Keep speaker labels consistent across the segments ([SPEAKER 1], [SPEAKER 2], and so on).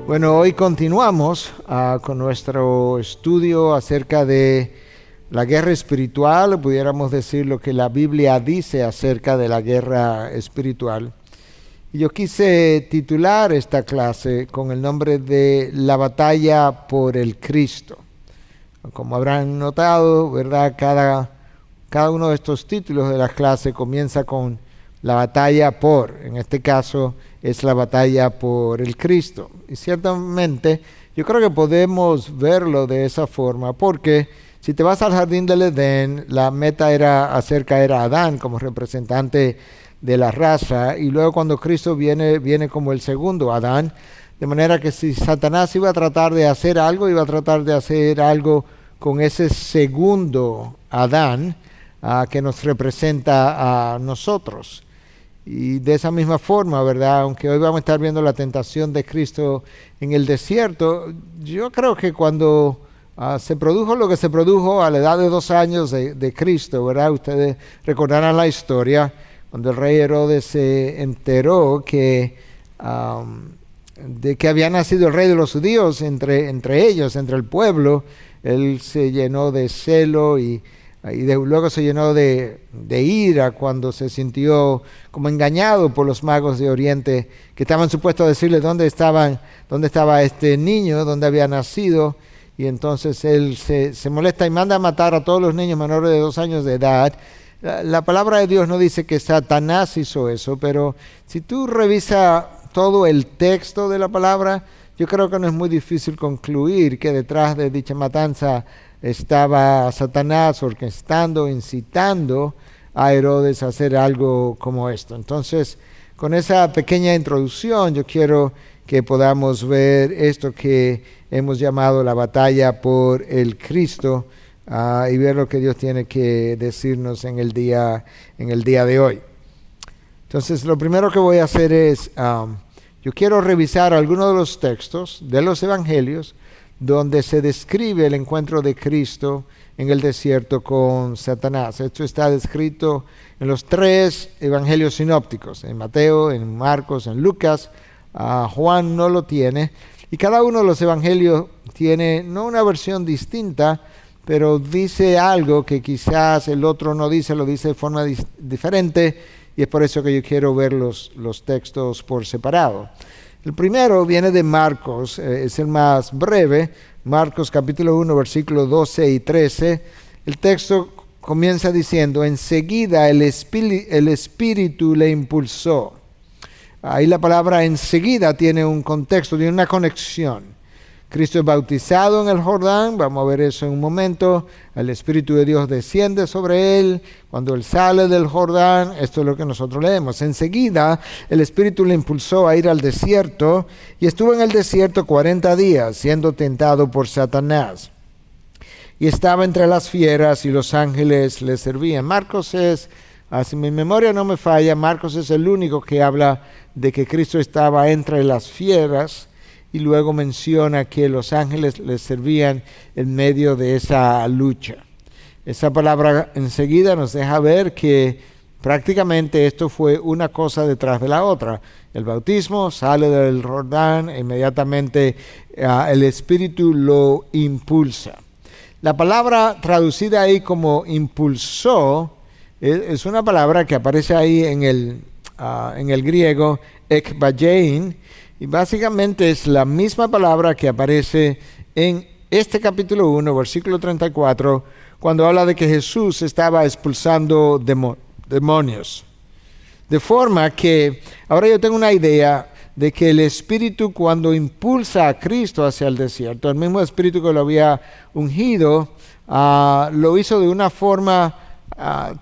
[SPEAKER 1] Bueno, hoy continuamos con nuestro estudio acerca de la guerra espiritual, o pudiéramos decir lo que la Biblia dice acerca de la guerra espiritual. Y yo quise titular esta clase con el nombre de La batalla por el Cristo. Como habrán notado, ¿verdad? Cada uno de estos títulos de la clase comienza con la batalla por, en este caso es la batalla por el Cristo. Y ciertamente yo creo que podemos verlo de esa forma, porque si te vas al jardín del Edén, la meta era Adán como representante de la raza, y luego cuando Cristo viene como el segundo Adán, de manera que si Satanás iba a tratar de hacer algo, iba a tratar de hacer algo con ese segundo Adán que nos representa a nosotros. Y de esa misma forma, ¿verdad? Aunque hoy vamos a estar viendo la tentación de Cristo en el desierto, yo creo que cuando se produjo lo que se produjo a la edad de 2 años de Cristo, ¿verdad? Ustedes recordarán la historia, cuando el rey Herodes se enteró de que había nacido el rey de los judíos entre ellos, entre el pueblo, él se llenó de celo y luego se llenó de ira cuando se sintió como engañado por los magos de Oriente, que estaban supuestos a decirle dónde estaba este niño, dónde había nacido. Y entonces él se molesta y manda a matar a todos los niños menores de 2 años de edad. La palabra de Dios no dice que Satanás hizo eso, pero si tú revisas todo el texto de la palabra, yo creo que no es muy difícil concluir que detrás de dicha matanza estaba Satanás orquestando, incitando a Herodes a hacer algo como esto. Entonces, con esa pequeña introducción, yo quiero que podamos ver esto que hemos llamado la batalla por el Cristo y ver lo que Dios tiene que decirnos en el día de hoy. Entonces, lo primero que voy a hacer es, yo quiero revisar algunos de los textos de los evangelios donde se describe el encuentro de Cristo en el desierto con Satanás. Esto está descrito en los 3 evangelios sinópticos, en Mateo, en Marcos, en Lucas. Juan no lo tiene, y cada uno de los evangelios tiene no una versión distinta, pero dice algo que quizás el otro no dice, lo dice de forma diferente, y es por eso que yo quiero ver los textos por separado. El primero viene de Marcos, es el más breve, Marcos capítulo 1, versículos 12 y 13. El texto comienza diciendo, enseguida el Espíritu le impulsó. Ahí la palabra enseguida tiene un contexto, tiene una conexión. Cristo es bautizado en el Jordán, vamos a ver eso en un momento, el Espíritu de Dios desciende sobre él, cuando él sale del Jordán, esto es lo que nosotros leemos. Enseguida el Espíritu le impulsó a ir al desierto y estuvo en el desierto 40 días siendo tentado por Satanás. Y estaba entre las fieras y los ángeles le servían. Marcos es, si mi memoria no me falla, Marcos es el único que habla de que Cristo estaba entre las fieras, y luego menciona que los ángeles les servían en medio de esa lucha. Esa palabra enseguida nos deja ver que prácticamente esto fue una cosa detrás de la otra. El bautismo, sale del Jordán, inmediatamente el Espíritu lo impulsa. La palabra traducida ahí como impulsó es una palabra que aparece ahí en el griego, ekbagein, y básicamente es la misma palabra que aparece en este capítulo 1, versículo 34, cuando habla de que Jesús estaba expulsando demonios. De forma que ahora yo tengo una idea de que el Espíritu, cuando impulsa a Cristo hacia el desierto, el mismo Espíritu que lo había ungido, lo hizo de una forma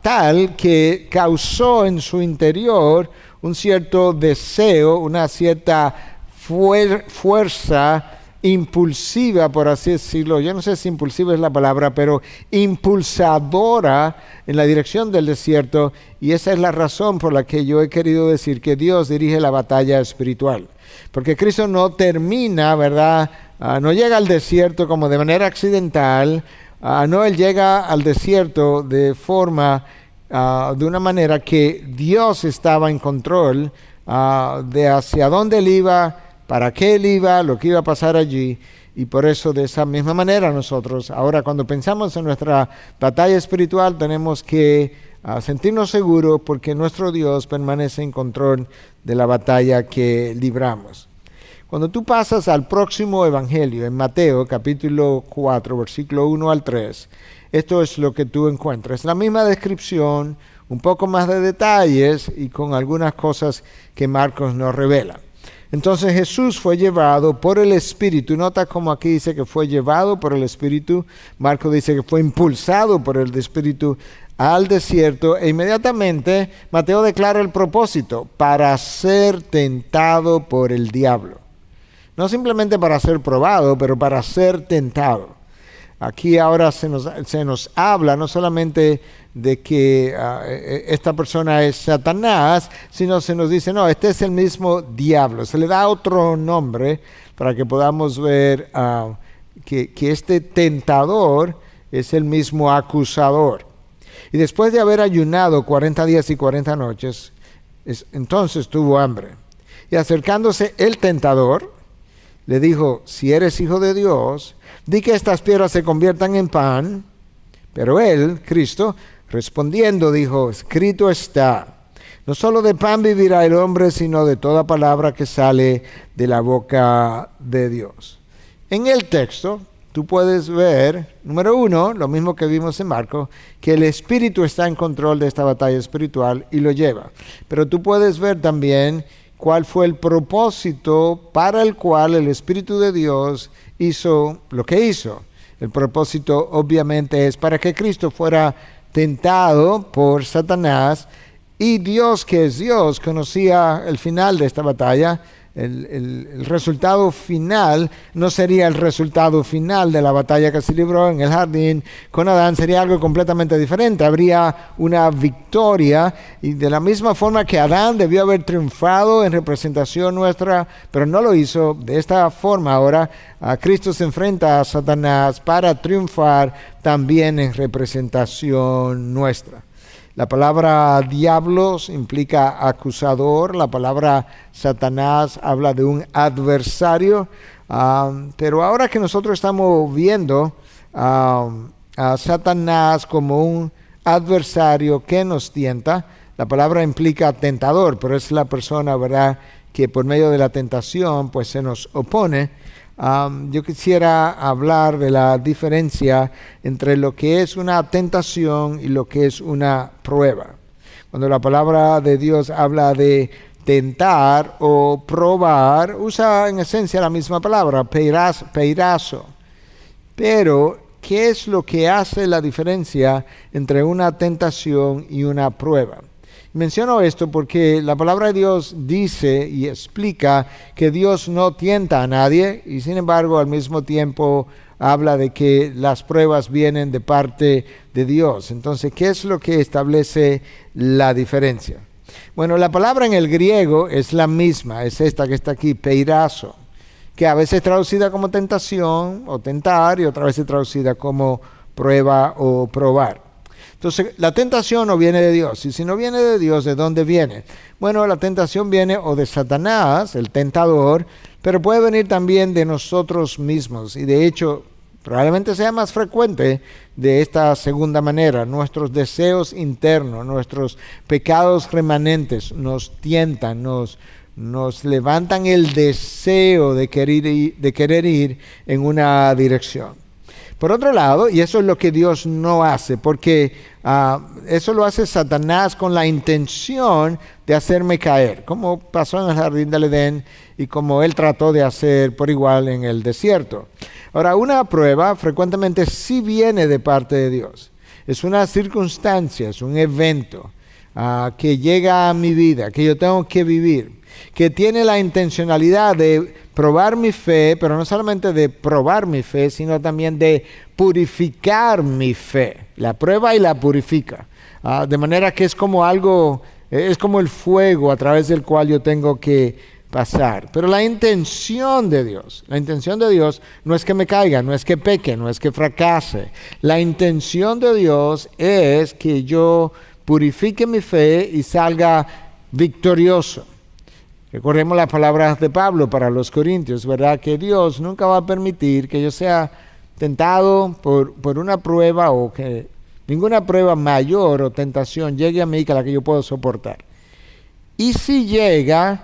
[SPEAKER 1] tal que causó en su interior un cierto deseo, una cierta fuerza impulsiva, por así decirlo. Yo no sé si impulsiva es la palabra, pero impulsadora en la dirección del desierto. Y esa es la razón por la que yo he querido decir que Dios dirige la batalla espiritual. Porque Cristo no termina, ¿verdad? No llega al desierto como de manera accidental. No, Él llega al desierto de una manera que Dios estaba en control de hacia dónde Él iba, para qué Él iba, lo que iba a pasar allí. Y por eso de esa misma manera nosotros, ahora cuando pensamos en nuestra batalla espiritual, tenemos que sentirnos seguros porque nuestro Dios permanece en control de la batalla que libramos. Cuando tú pasas al próximo evangelio, en Mateo capítulo 4, versículo 1 al 3, esto es lo que tú encuentras. La misma descripción, un poco más de detalles y con algunas cosas que Marcos nos revela. Entonces Jesús fue llevado por el Espíritu. Nota como aquí dice que fue llevado por el Espíritu. Marcos dice que fue impulsado por el Espíritu al desierto. E inmediatamente Mateo declara el propósito: para ser tentado por el diablo. No simplemente para ser probado, pero para ser tentado. Aquí ahora se nos habla no solamente de que esta persona es Satanás, sino se nos dice, no, este es el mismo diablo. Se le da otro nombre para que podamos ver que este tentador es el mismo acusador. Y después de haber ayunado 40 días y 40 noches, entonces tuvo hambre. Y acercándose el tentador, le dijo, si eres hijo de Dios, di que estas piedras se conviertan en pan. Pero él, Cristo, respondiendo dijo, escrito está, no solo de pan vivirá el hombre, sino de toda palabra que sale de la boca de Dios. En el texto, tú puedes ver, número uno, lo mismo que vimos en Marcos, que el Espíritu está en control de esta batalla espiritual y lo lleva. Pero tú puedes ver también cuál fue el propósito para el cual el Espíritu de Dios hizo lo que hizo. El propósito obviamente es para que Cristo fuera tentado por Satanás, y Dios, que es Dios, conocía el final de esta batalla. El resultado final no sería el resultado final de la batalla que se libró en el jardín con Adán, sería algo completamente diferente. Habría una victoria, y de la misma forma que Adán debió haber triunfado en representación nuestra, pero no lo hizo, de esta forma ahora Cristo se enfrenta a Satanás para triunfar también en representación nuestra. La palabra diablos implica acusador, la palabra Satanás habla de un adversario, pero ahora que nosotros estamos viendo a Satanás como un adversario que nos tienta, la palabra implica tentador, pero es la persona, ¿verdad?, que por medio de la tentación pues se nos opone. Yo quisiera hablar de la diferencia entre lo que es una tentación y lo que es una prueba. Cuando la palabra de Dios habla de tentar o probar, usa en esencia la misma palabra, peirazo. Pero, ¿qué es lo que hace la diferencia entre una tentación y una prueba? Menciono esto porque la palabra de Dios dice y explica que Dios no tienta a nadie, y sin embargo al mismo tiempo habla de que las pruebas vienen de parte de Dios. Entonces, ¿qué es lo que establece la diferencia? Bueno, la palabra en el griego es la misma, es esta que está aquí, peirazo, que a veces es traducida como tentación o tentar, y otra vez es traducida como prueba o probar. Entonces, la tentación no viene de Dios. Y si no viene de Dios, ¿de dónde viene? Bueno, la tentación viene o de Satanás, el tentador, pero puede venir también de nosotros mismos. Y de hecho, probablemente sea más frecuente de esta segunda manera. Nuestros deseos internos, nuestros pecados remanentes nos tientan, nos levantan el deseo de querer ir en una dirección. Por otro lado, y eso es lo que Dios no hace, porque eso lo hace Satanás con la intención de hacerme caer, como pasó en el jardín del Edén y como él trató de hacer por igual en el desierto. Ahora, una prueba frecuentemente sí viene de parte de Dios. Es una circunstancia, es un evento. que llega a mi vida, que yo tengo que vivir, que tiene la intencionalidad de probar mi fe, pero no solamente de probar mi fe, sino también de purificar mi fe. La prueba y la purifica. De manera que es como algo, es como el fuego a través del cual yo tengo que pasar. Pero la intención de Dios no es que me caiga, no es que peque, no es que fracase. La intención de Dios es que yo purifique mi fe y salga victorioso. Recordemos las palabras de Pablo para los Corintios, ¿verdad? Que Dios nunca va a permitir que yo sea tentado por una prueba, o que ninguna prueba mayor o tentación llegue a mí que la que yo puedo soportar. Y si llega,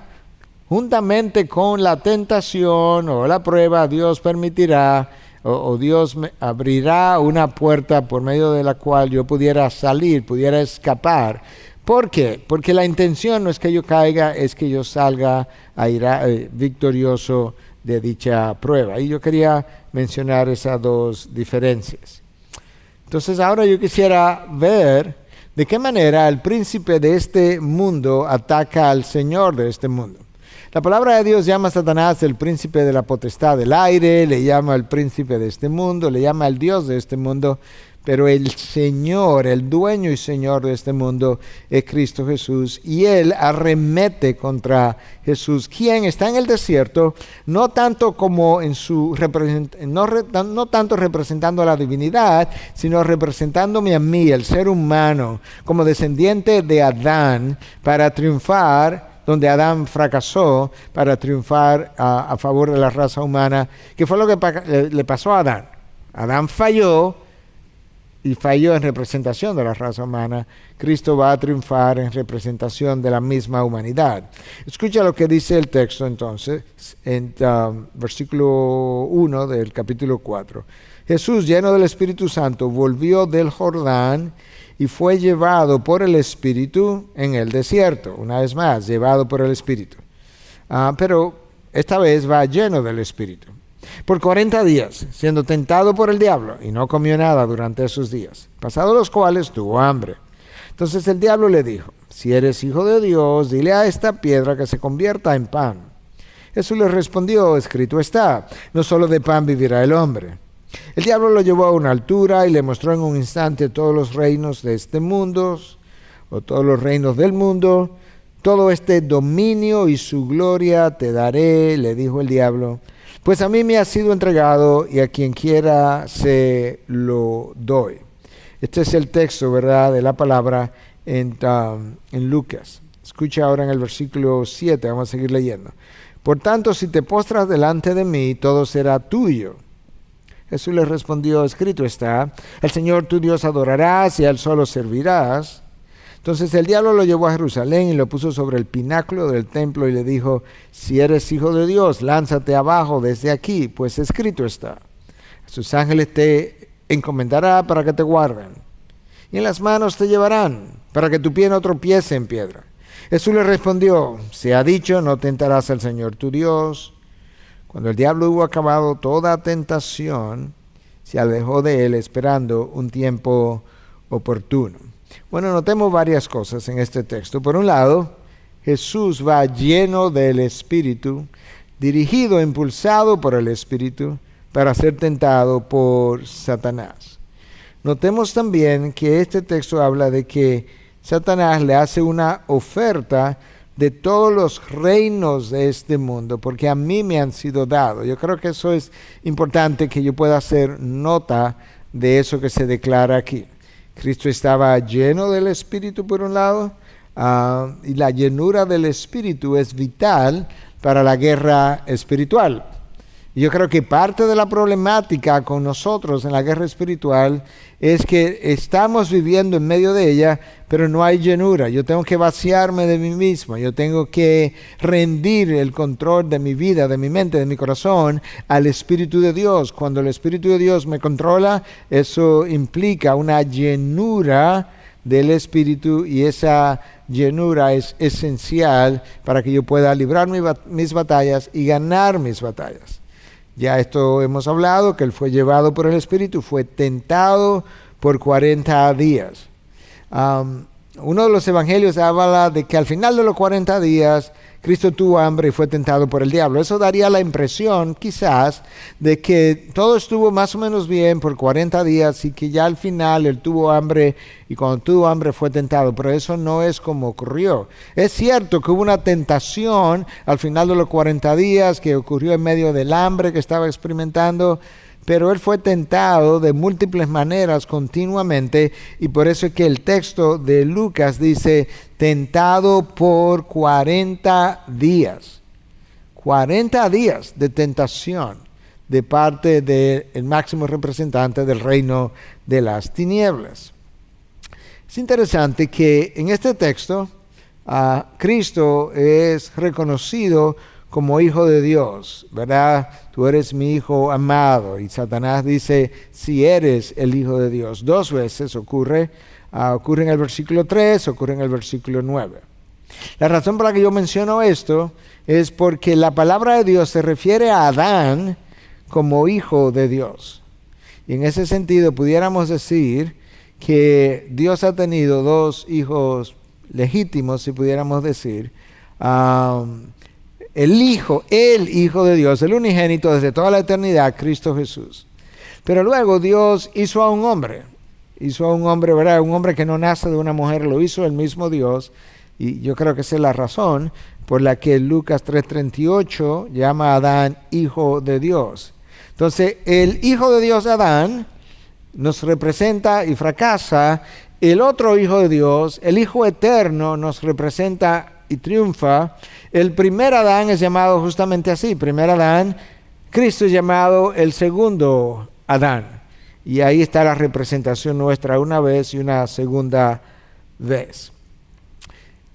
[SPEAKER 1] juntamente con la tentación o la prueba, Dios permitirá o Dios me abrirá una puerta por medio de la cual yo pudiera salir, pudiera escapar. ¿Por qué? Porque la intención no es que yo caiga, es que yo salga victorioso de dicha prueba. Y yo quería mencionar esas dos diferencias. Entonces ahora yo quisiera ver de qué manera el príncipe de este mundo ataca al Señor de este mundo. La palabra de Dios llama a Satanás el príncipe de la potestad del aire, le llama el príncipe de este mundo, le llama el Dios de este mundo, pero el Señor, el dueño y Señor de este mundo es Cristo Jesús, y Él arremete contra Jesús, quien está en el desierto, no tanto como no tanto representando a la divinidad, sino representándome a mí, el ser humano, como descendiente de Adán, para triunfar donde Adán fracasó, para triunfar a favor de la raza humana, que fue lo que le pasó a Adán. Adán falló, y falló en representación de la raza humana. Cristo va a triunfar en representación de la misma humanidad. Escucha lo que dice el texto entonces, en versículo 1 del capítulo 4. Jesús, lleno del Espíritu Santo, volvió del Jordán y fue llevado por el Espíritu en el desierto. Una vez más, llevado por el Espíritu. Pero esta vez va lleno del Espíritu. Por 40 días, siendo tentado por el diablo, y no comió nada durante esos días, pasados los cuales tuvo hambre. Entonces el diablo le dijo: si eres hijo de Dios, dile a esta piedra que se convierta en pan. Jesús le respondió: escrito está, no solo de pan vivirá el hombre. El diablo lo llevó a una altura y le mostró en un instante todos los reinos de este mundo, o todos los reinos del mundo. Todo este dominio y su gloria te daré, le dijo el diablo, pues a mí me ha sido entregado y a quien quiera se lo doy. Este es el texto, ¿verdad?, de la palabra en Lucas. Escucha ahora en el versículo 7, vamos a seguir leyendo. Por tanto, si te postras delante de mí, todo será tuyo. Jesús le respondió: escrito está, al Señor tu Dios adorarás y a Él solo servirás. Entonces el diablo lo llevó a Jerusalén y lo puso sobre el pináculo del templo y le dijo: si eres hijo de Dios, lánzate abajo desde aquí, pues escrito está, a sus ángeles te encomendará para que te guarden, y en las manos te llevarán, para que tu pie no tropiece en piedra. Jesús le respondió: se ha dicho, no tentarás al Señor tu Dios. Cuando el diablo hubo acabado toda tentación, se alejó de él esperando un tiempo oportuno. Bueno, notemos varias cosas en este texto. Por un lado, Jesús va lleno del Espíritu, dirigido, impulsado por el Espíritu, para ser tentado por Satanás. Notemos también que este texto habla de que Satanás le hace una oferta de todos los reinos de este mundo, porque a mí me han sido dados. Yo creo que eso es importante, que yo pueda hacer nota de eso que se declara aquí. Cristo estaba lleno del Espíritu por un lado, y la llenura del Espíritu es vital para la guerra espiritual. Y yo creo que parte de la problemática con nosotros en la guerra espiritual es que estamos viviendo en medio de ella, pero no hay llenura. Yo tengo que vaciarme de mí mismo, yo tengo que rendir el control de mi vida, de mi mente, de mi corazón al Espíritu de Dios. Cuando el Espíritu de Dios me controla, eso implica una llenura del Espíritu, y esa llenura es esencial para que yo pueda librar mis batallas y ganar mis batallas. Ya esto hemos hablado, que él fue llevado por el Espíritu, fue tentado por 40 días. uno de los evangelios habla de que al final de los 40 días Cristo tuvo hambre y fue tentado por el diablo. Eso daría la impresión, quizás, de que todo estuvo más o menos bien por 40 días y que ya al final él tuvo hambre y cuando tuvo hambre fue tentado. Pero eso no es como ocurrió. Es cierto que hubo una tentación al final de los 40 días que ocurrió en medio del hambre que estaba experimentando, pero él fue tentado de múltiples maneras continuamente y por eso es que el texto de Lucas dice tentado por 40 días. 40 días de tentación de parte del máximo representante del reino de las tinieblas. Es interesante que en este texto Cristo es reconocido como hijo de Dios, ¿verdad? Tú eres mi hijo amado. Y Satanás dice, si eres el hijo de Dios. 2 veces ocurre en el versículo 3, ocurre en el versículo 9. La razón por la que yo menciono esto es porque la palabra de Dios se refiere a Adán como hijo de Dios. Y en ese sentido pudiéramos decir que Dios ha tenido 2 hijos legítimos, si pudiéramos decir, el Hijo de Dios, el unigénito desde toda la eternidad, Cristo Jesús. Pero luego Dios hizo a un hombre, ¿verdad? Un hombre que no nace de una mujer, lo hizo el mismo Dios. Y yo creo que esa es la razón por la que Lucas 3:38 llama a Adán hijo de Dios. Entonces, el hijo de Dios Adán nos representa y fracasa. El otro hijo de Dios, el Hijo eterno, nos representa y triunfa. El primer Adán es llamado justamente así, primer Adán. Cristo es llamado el segundo Adán. Y ahí está la representación nuestra una vez y una segunda vez.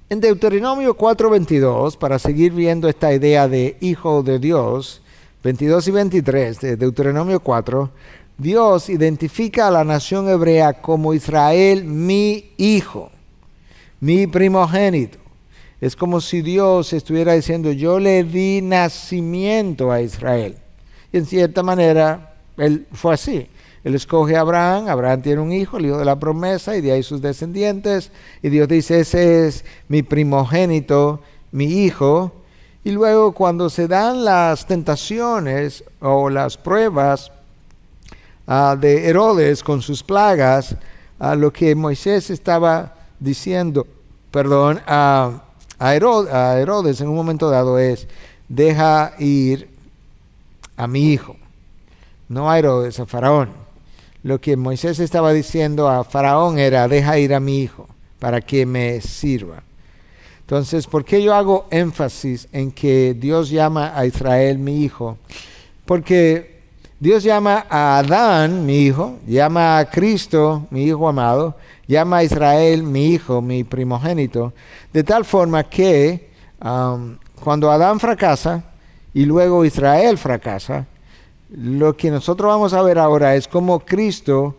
[SPEAKER 1] En Deuteronomio 4:22, para seguir viendo esta idea de hijo de Dios, 22 y 23 de Deuteronomio 4, Dios identifica a la nación hebrea como Israel, mi hijo, mi primogénito. Es como si Dios estuviera diciendo, yo le di nacimiento a Israel. Y en cierta manera, él fue así. Él escoge a Abraham, Abraham tiene un hijo, el hijo de la promesa, y de ahí sus descendientes. Y Dios dice, ese es mi primogénito, mi hijo. Y luego cuando se dan las tentaciones o las pruebas de Herodes con sus plagas, lo que Moisés estaba diciendo, a Herodes en un momento dado es, deja ir a mi hijo. No a Herodes, a Faraón. Lo que Moisés estaba diciendo a Faraón era, deja ir a mi hijo para que me sirva. Entonces, ¿por qué yo hago énfasis en que Dios llama a Israel mi hijo? Porque Dios llama a Adán mi hijo, llama a Cristo mi hijo amado, llama a Israel mi hijo, mi primogénito, de tal forma que cuando Adán fracasa y luego Israel fracasa, lo que nosotros vamos a ver ahora es cómo Cristo,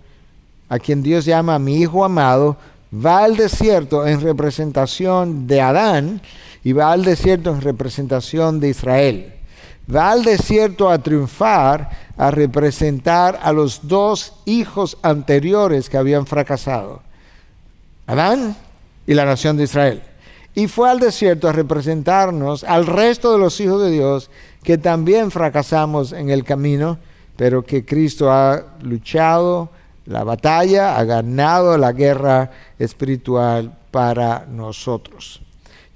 [SPEAKER 1] a quien Dios llama mi hijo amado, va al desierto en representación de Adán y va al desierto en representación de Israel. Va al desierto a triunfar, a representar a los 2 hijos anteriores que habían fracasado, Adán y la nación de Israel. Y fue al desierto a representarnos al resto de los hijos de Dios que también fracasamos en el camino, pero que Cristo ha luchado la batalla, ha ganado la guerra espiritual para nosotros.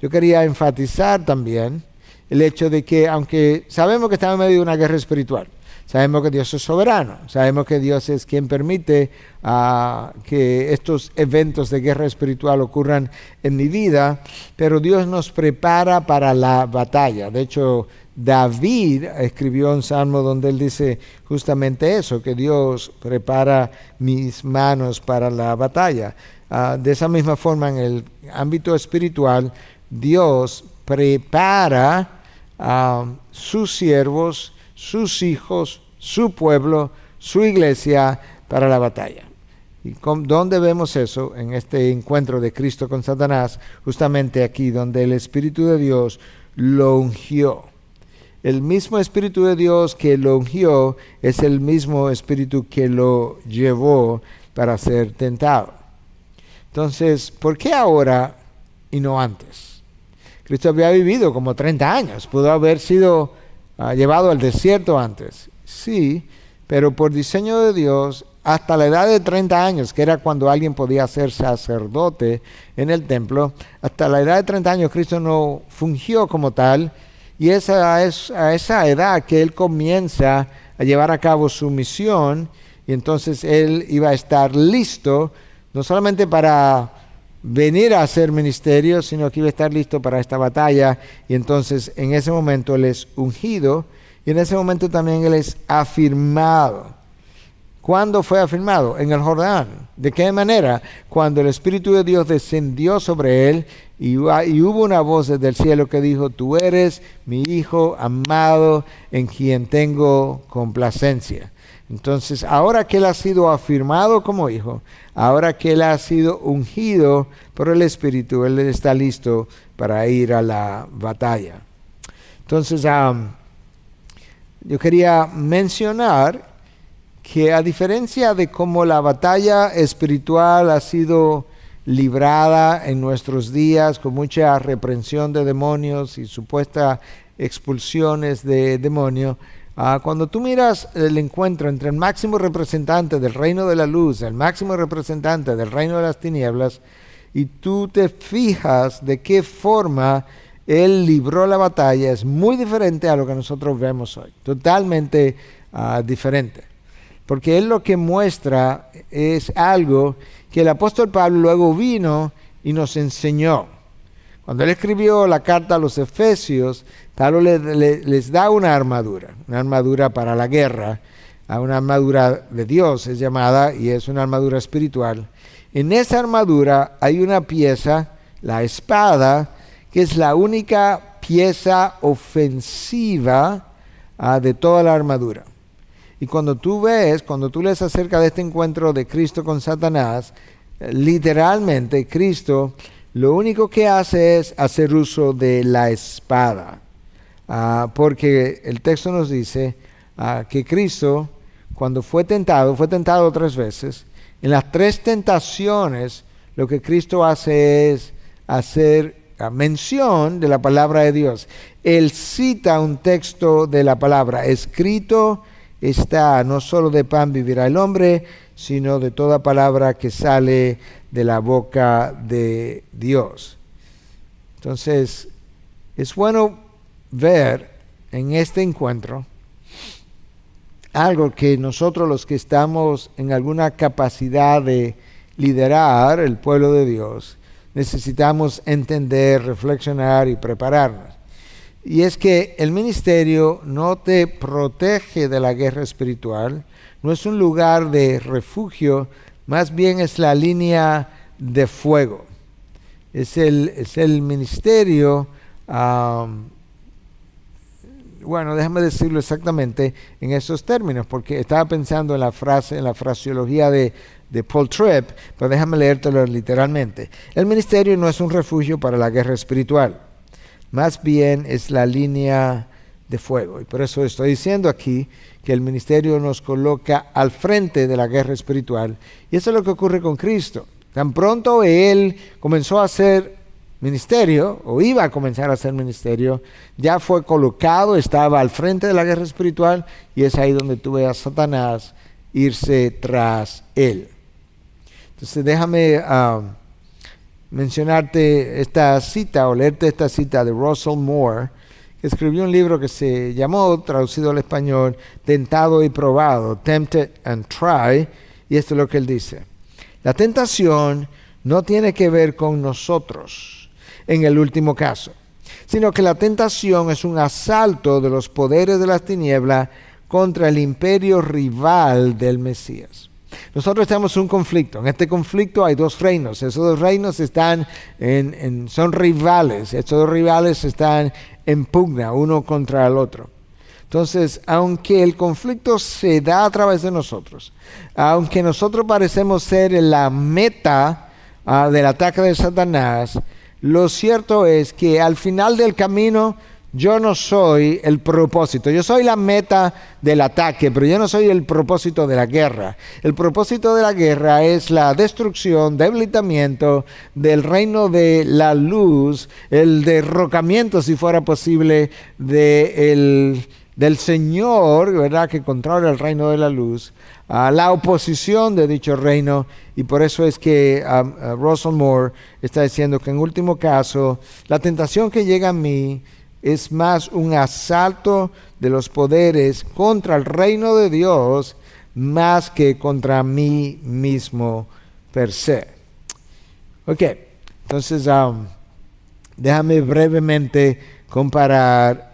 [SPEAKER 1] Yo quería enfatizar también el hecho de que, aunque sabemos que estamos en medio de una guerra espiritual, sabemos que Dios es soberano, sabemos que Dios es quien permite que estos eventos de guerra espiritual ocurran en mi vida, pero Dios nos prepara para la batalla. De hecho, David escribió un salmo donde él dice justamente eso, que Dios prepara mis manos para la batalla. De esa misma forma, en el ámbito espiritual, Dios prepara a sus siervos, sus hijos, su pueblo, su iglesia para la batalla. ¿Y dónde vemos eso? En este encuentro de Cristo con Satanás, justamente aquí donde el Espíritu de Dios lo ungió. El mismo Espíritu de Dios que lo ungió es el mismo Espíritu que lo llevó para ser tentado. Entonces, ¿por qué ahora y no antes? Cristo había vivido como 30 años, pudo haber sido llevado al desierto antes. Sí, pero por diseño de Dios, hasta la edad de 30 años, que era cuando alguien podía ser sacerdote en el templo, hasta la edad de 30 años Cristo no fungió como tal, y esa es a esa edad que Él comienza a llevar a cabo su misión, y entonces Él iba a estar listo, no solamente para venir a hacer ministerio, sino que iba a estar listo para esta batalla, y entonces en ese momento Él es ungido, y en ese momento también Él es afirmado. ¿Cuándo fue afirmado? En el Jordán. ¿De qué manera? Cuando el Espíritu de Dios descendió sobre Él, y hubo una voz desde el cielo que dijo: tú eres mi Hijo amado, en quien tengo complacencia. Entonces, ahora que Él ha sido afirmado como hijo, ahora que Él ha sido ungido por el Espíritu, Él está listo para ir a la batalla. Entonces, yo quería mencionar que a diferencia de cómo la batalla espiritual ha sido librada en nuestros días con mucha reprensión de demonios y supuestas expulsiones de demonios, cuando tú miras el encuentro entre el máximo representante del reino de la luz, el máximo representante del reino de las tinieblas, y tú te fijas de qué forma Él libró la batalla, es muy diferente a lo que nosotros vemos hoy, totalmente diferente. Porque Él lo que muestra es algo que el apóstol Pablo luego vino y nos enseñó. Cuando él escribió la carta a los Efesios, Pablo les da una armadura para la guerra, una armadura de Dios es llamada, y es una armadura espiritual. En esa armadura hay una pieza, la espada, que es la única pieza ofensiva de toda la armadura. Y cuando tú lees acerca de este encuentro de Cristo con Satanás, literalmente Cristo lo único que hace es hacer uso de la espada. Porque el texto nos dice que Cristo, cuando fue tentado 3 veces. En las 3 tentaciones, lo que Cristo hace es hacer mención de la palabra de Dios. Él cita un texto de la palabra: escrito está, no solo de pan vivirá el hombre, sino de toda palabra que sale de la boca de Dios. Entonces, es bueno ver en este encuentro algo que nosotros, los que estamos en alguna capacidad de liderar el pueblo de Dios, necesitamos entender, reflexionar y prepararnos. Y es que el ministerio no te protege de la guerra espiritual, no es un lugar de refugio, más bien es la línea de fuego. Es el ministerio, bueno, déjame decirlo exactamente en esos términos, porque estaba pensando en la fraseología de Paul Tripp, pero déjame leértelo literalmente. El ministerio no es un refugio para la guerra espiritual, más bien es la línea de fuego. Y por eso estoy diciendo aquí que el ministerio nos coloca al frente de la guerra espiritual. Y eso es lo que ocurre con Cristo. Tan pronto Él comenzó a hacer ministerio, o iba a comenzar a hacer ministerio, ya fue colocado, estaba al frente de la guerra espiritual, y es ahí donde tú ves a Satanás irse tras Él. Entonces déjame mencionarte esta cita, o leerte esta cita de Russell Moore, que escribió un libro que se llamó, traducido al español, Tentado y Probado, Tempted and Tried, y esto es lo que él dice: la tentación no tiene que ver con nosotros en el último caso, sino que la tentación es un asalto de los poderes de las tinieblas contra el imperio rival del Mesías. Nosotros estamos en un conflicto. En este conflicto hay 2 reinos. Esos 2 reinos están son rivales. Estos 2 rivales están en pugna uno contra el otro. Entonces, aunque el conflicto se da a través de nosotros, aunque nosotros parecemos ser la meta del ataque de Satanás, lo cierto es que al final del camino yo no soy el propósito. Yo soy la meta del ataque, pero yo no soy el propósito de la guerra. El propósito de la guerra es la destrucción, debilitamiento del reino de la luz, el derrocamiento, si fuera posible, del Señor, ¿verdad?, que controla el reino de la luz, a la oposición de dicho reino. Y por eso es que Russell Moore está diciendo que en último caso, la tentación que llega a mí es más un asalto de los poderes contra el reino de Dios más que contra mí mismo per se. Ok, entonces déjame brevemente comparar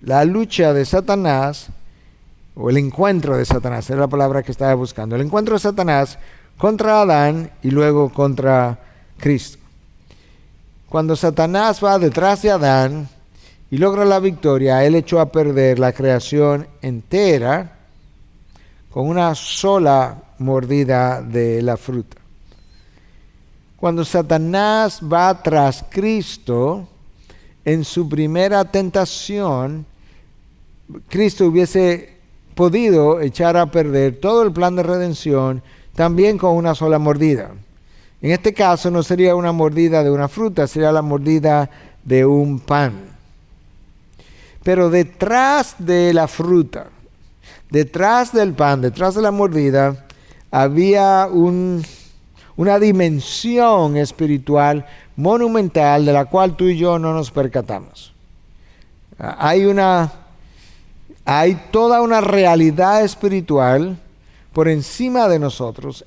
[SPEAKER 1] la lucha de Satanás, o el encuentro de Satanás, es la palabra que estaba buscando. El encuentro de Satanás contra Adán y luego contra Cristo. Cuando Satanás va detrás de Adán y logra la victoria, él echó a perder la creación entera con una sola mordida de la fruta. Cuando Satanás va tras Cristo, en su primera tentación, Cristo hubiese podido echar a perder todo el plan de redención también con una sola mordida. En este caso no sería una mordida de una fruta, sería la mordida de un pan. Pero detrás de la fruta, detrás del pan, detrás de la mordida, había una dimensión espiritual monumental de la cual tú y yo no nos percatamos. Hay toda una realidad espiritual por encima de nosotros,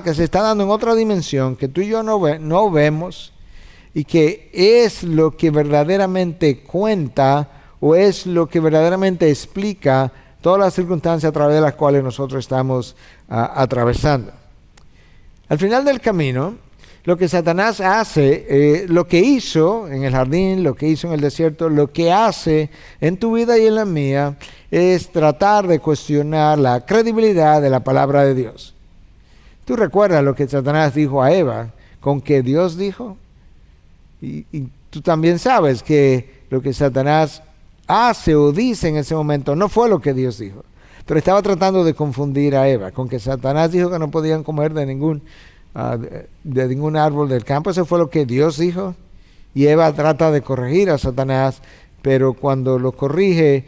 [SPEAKER 1] que se está dando en otra dimensión que tú y yo no vemos, y que es lo que verdaderamente cuenta, o es lo que verdaderamente explica todas las circunstancias a través de las cuales nosotros estamos atravesando. Al final del camino, lo que Satanás hace, lo que hizo en el jardín, lo que hizo en el desierto, lo que hace en tu vida y en la mía, es tratar de cuestionar la credibilidad de la palabra de Dios. ¿Tú recuerdas lo que Satanás dijo a Eva? ¿Con que Dios dijo? Y tú también sabes que lo que Satanás hace o dice en ese momento no fue lo que Dios dijo. Pero estaba tratando de confundir a Eva con que Satanás dijo que no podían comer de ningún árbol del campo. Eso fue lo que Dios dijo. Y Eva trata de corregir a Satanás, pero cuando lo corrige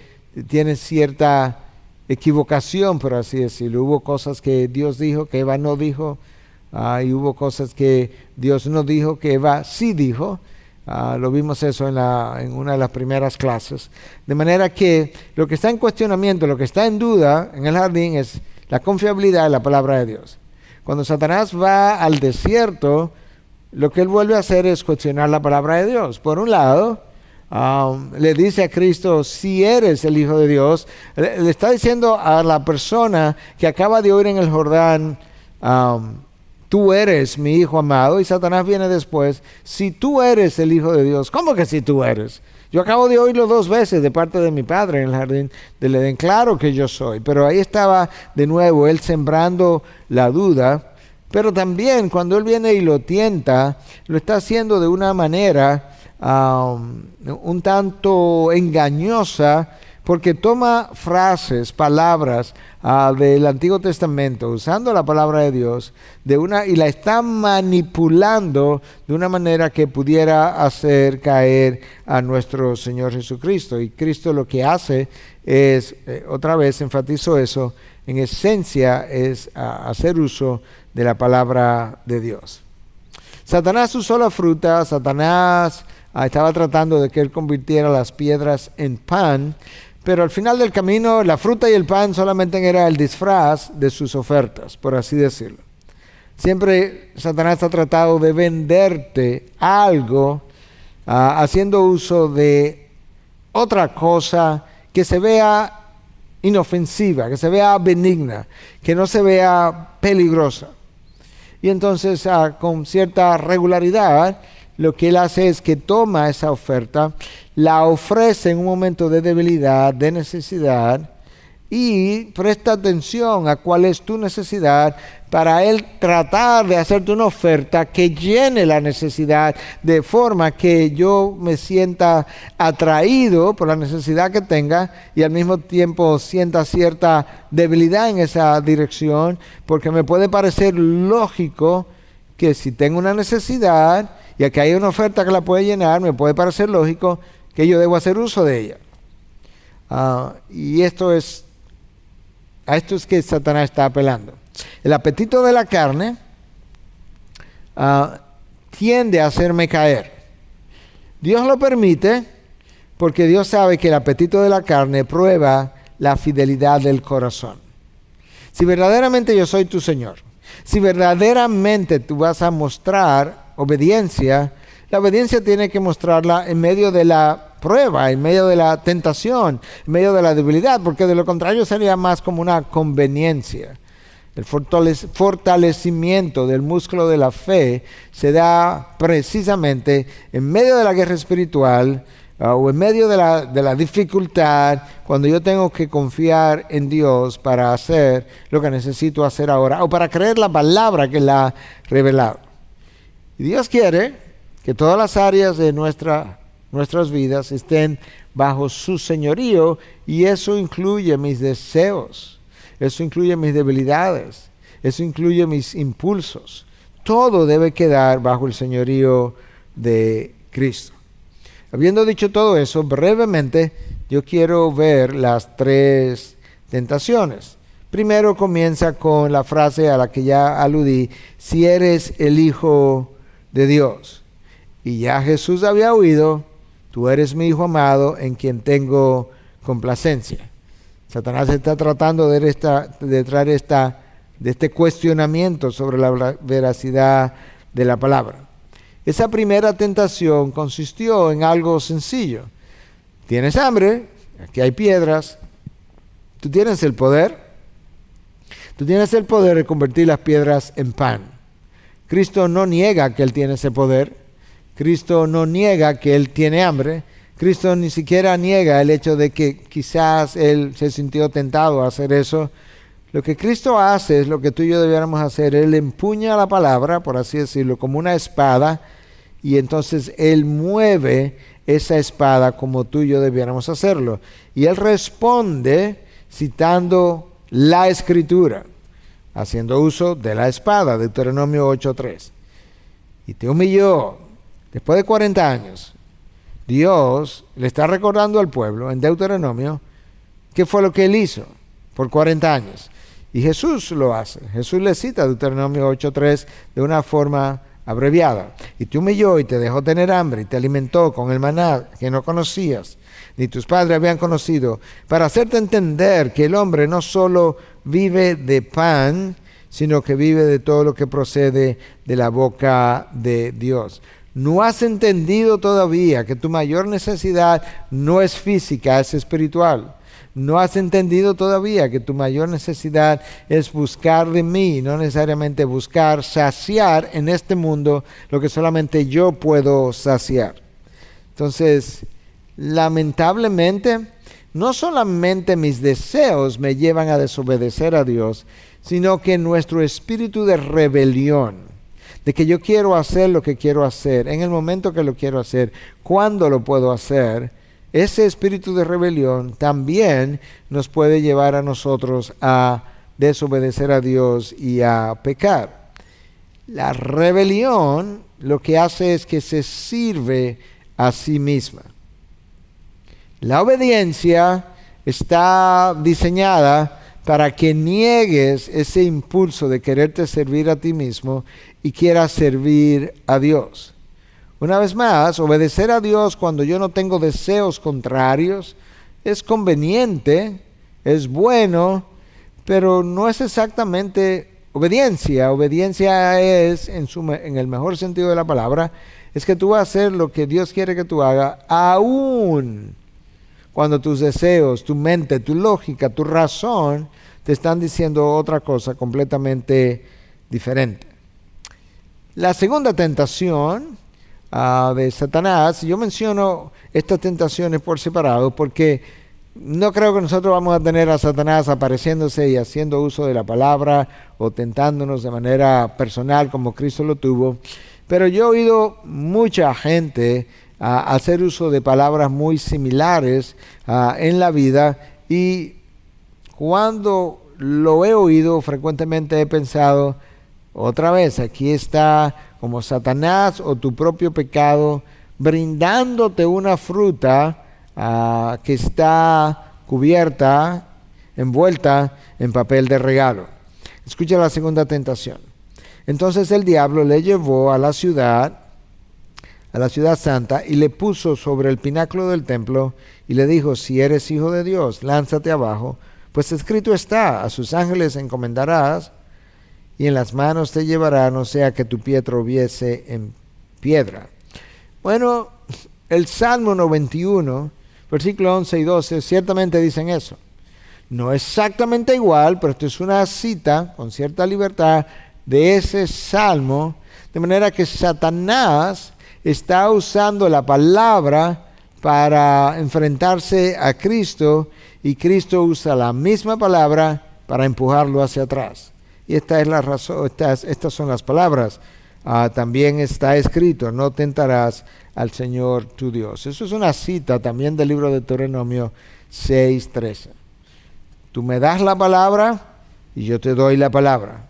[SPEAKER 1] tiene cierta equivocación, por así decirlo. Hubo cosas que Dios dijo que Eva no dijo, y hubo cosas que Dios no dijo que Eva sí dijo. Lo vimos eso en una de las primeras clases. De manera que lo que está en cuestionamiento, lo que está en duda en el jardín es la confiabilidad de la palabra de Dios. Cuando Satanás va al desierto, lo que él vuelve a hacer es cuestionar la palabra de Dios. Por un lado, le dice a Cristo, si eres el Hijo de Dios, le está diciendo a la persona que acaba de oír en el Jordán, tú eres mi Hijo amado, y Satanás viene después, si tú eres el Hijo de Dios. ¿Cómo que si tú eres? Yo acabo de oírlo 2 veces de parte de mi padre en el jardín del Edén. Claro que yo soy, pero ahí estaba de nuevo él sembrando la duda. Pero también cuando él viene y lo tienta, lo está haciendo de una manera un tanto engañosa, porque toma frases, palabras del Antiguo Testamento, usando la palabra de Dios, y la está manipulando de una manera que pudiera hacer caer a nuestro Señor Jesucristo. Y Cristo lo que hace es, otra vez enfatizo eso, en esencia es hacer uso de la palabra de Dios. Satanás usó la fruta. Satanás estaba tratando de que él convirtiera las piedras en pan, pero al final del camino la fruta y el pan solamente era el disfraz de sus ofertas, por así decirlo. Siempre Satanás ha tratado de venderte algo haciendo uso de otra cosa que se vea inofensiva, que se vea benigna, que no se vea peligrosa. Y entonces con cierta regularidad lo que él hace es que toma esa oferta, la ofrece en un momento de debilidad, de necesidad, y presta atención a cuál es tu necesidad para Él tratar de hacerte una oferta que llene la necesidad de forma que yo me sienta atraído por la necesidad que tenga y al mismo tiempo sienta cierta debilidad en esa dirección, porque me puede parecer lógico que si tengo una necesidad y aquí hay una oferta que la puede llenar, me puede parecer lógico que yo debo hacer uso de ella. Y a esto es que Satanás está apelando. El apetito de la carne tiende a hacerme caer. Dios lo permite porque Dios sabe que el apetito de la carne prueba la fidelidad del corazón. Si verdaderamente yo soy tu Señor, si verdaderamente tú vas a mostrar obediencia, la obediencia tiene que mostrarla en medio de la prueba, en medio de la tentación, en medio de la debilidad, porque de lo contrario sería más como una conveniencia. El fortalecimiento del músculo de la fe se da precisamente en medio de la guerra espiritual o en medio de la dificultad, cuando yo tengo que confiar en Dios para hacer lo que necesito hacer ahora o para creer la palabra que Él ha revelado. Y Dios quiere que todas las áreas de nuestras vidas estén bajo su señorío, y eso incluye mis deseos, eso incluye mis debilidades, eso incluye mis impulsos. Todo debe quedar bajo el señorío de Cristo. Habiendo dicho todo eso, brevemente yo quiero ver las 3 tentaciones. Primero comienza con la frase a la que ya aludí: si eres el Hijo de Dios. Y ya Jesús había oído: tú eres mi Hijo amado, en quien tengo complacencia. Satanás está tratando de traer este cuestionamiento sobre la veracidad de la palabra. Esa primera tentación consistió en algo sencillo. Tienes hambre, aquí hay piedras, tú tienes el poder de convertir las piedras en pan. Cristo no niega que Él tiene ese poder. Cristo no niega que Él tiene hambre. Cristo ni siquiera niega el hecho de que quizás Él se sintió tentado a hacer eso. Lo que Cristo hace es lo que tú y yo debiéramos hacer. Él empuña la palabra, por así decirlo, como una espada, y entonces Él mueve esa espada como tú y yo debiéramos hacerlo. Y Él responde citando la Escritura, haciendo uso de la espada, Deuteronomio 8:3. Y te humilló. Después de 40 años, Dios le está recordando al pueblo en Deuteronomio qué fue lo que Él hizo por 40 años. Y Jesús lo hace. Jesús le cita Deuteronomio 8:3 de una forma abreviada. Y te humilló y te dejó tener hambre y te alimentó con el maná que no conocías, ni tus padres habían conocido, para hacerte entender que el hombre no solo vive de pan, sino que vive de todo lo que procede de la boca de Dios. ¿No has entendido todavía que tu mayor necesidad no es física, es espiritual? ¿No has entendido todavía que tu mayor necesidad es buscar de mí, no necesariamente buscar saciar en este mundo lo que solamente yo puedo saciar? Entonces, lamentablemente, no solamente mis deseos me llevan a desobedecer a Dios, sino que nuestro espíritu de rebelión, de que yo quiero hacer lo que quiero hacer, en el momento que lo quiero hacer, cuando lo puedo hacer, ese espíritu de rebelión también nos puede llevar a nosotros a desobedecer a Dios y a pecar. La rebelión lo que hace es que se sirve a sí misma. La obediencia está diseñada para que niegues ese impulso de quererte servir a ti mismo y quieras servir a Dios. Una vez más, obedecer a Dios cuando yo no tengo deseos contrarios es conveniente, es bueno, pero no es exactamente obediencia. Obediencia es, en el mejor sentido de la palabra, es que tú vas a hacer lo que Dios quiere que tú hagas, aún cuando tus deseos, tu mente, tu lógica, tu razón te están diciendo otra cosa completamente diferente. La segunda tentación de Satanás, yo menciono estas tentaciones por separado porque No creo que nosotros vamos a tener a Satanás apareciéndose y haciendo uso de la palabra o tentándonos de manera personal como Cristo lo tuvo. Pero yo he oído mucha gente hacer uso de palabras muy similares en la vida, y cuando lo he oído frecuentemente he pensado, otra vez, aquí está como Satanás o tu propio pecado brindándote una fruta que está cubierta, envuelta en papel de regalo. Escucha la segunda tentación. Entonces el diablo le llevó a la ciudad santa, y le puso sobre el pináculo del templo y le dijo: si eres hijo de Dios, lánzate abajo, pues escrito está: a sus ángeles encomendarás y en las manos te llevará, no sea que tu pie tropiece en piedra. Bueno, el Salmo 91, versículo 11 y 12, ciertamente dicen eso. No exactamente igual, pero esto es una cita con cierta libertad de ese salmo, de manera que Satanás está usando la palabra para enfrentarse a Cristo, y Cristo usa la misma palabra para empujarlo hacia atrás. Y esta es la razón, estas son las palabras. También está escrito: no tentarás al Señor tu Dios. Eso es una cita también del libro de Deuteronomio 6:13. Tú me das la palabra y yo te doy la palabra.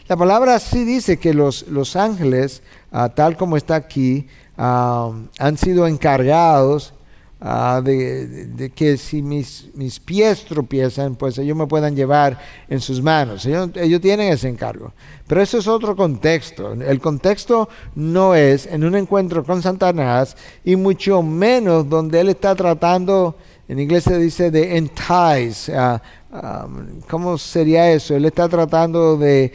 [SPEAKER 1] La palabra sí dice que los ángeles, tal como está aquí, han sido encargados de que si mis pies tropiezan, pues ellos me puedan llevar en sus manos. Ellos tienen ese encargo. Pero eso es otro contexto. El contexto no es en un encuentro con Satanás, y mucho menos donde él está tratando, en inglés se dice de entice. ¿Cómo sería eso? Él está tratando de